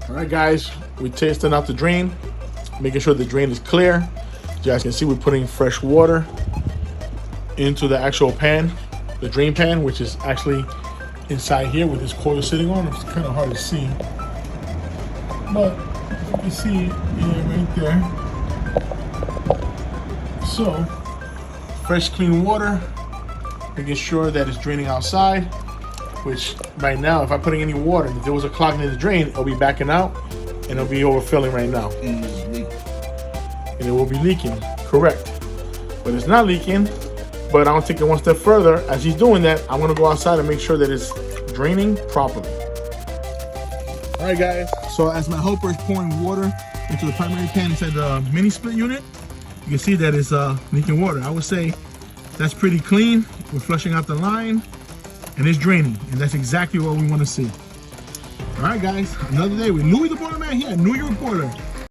All right, guys, we're testing out the drain, making sure the drain is clear. As you guys can see, we're putting fresh water into the actual pan, the drain pan, which is actually inside here with this coil sitting on. It's kind of hard to see, but you can see it right there. So, fresh, clean water, making sure that it's draining outside, which right now, if I'm putting any water, if there was a clogging in the drain, it'll be backing out and it'll be overfilling right now. And it will be leaking, correct. But it's not leaking, but I'm gonna take it one step further. As he's doing that, I'm gonna go outside and make sure that it's draining properly. All right, guys, so as my helper is pouring water into the primary pan inside the mini split unit, you can see that it's leaking water. I would say that's pretty clean. We're flushing out the line and it's draining, and that's exactly what we want to see. All right, guys, another day with Louis the Border Man here, New York Border.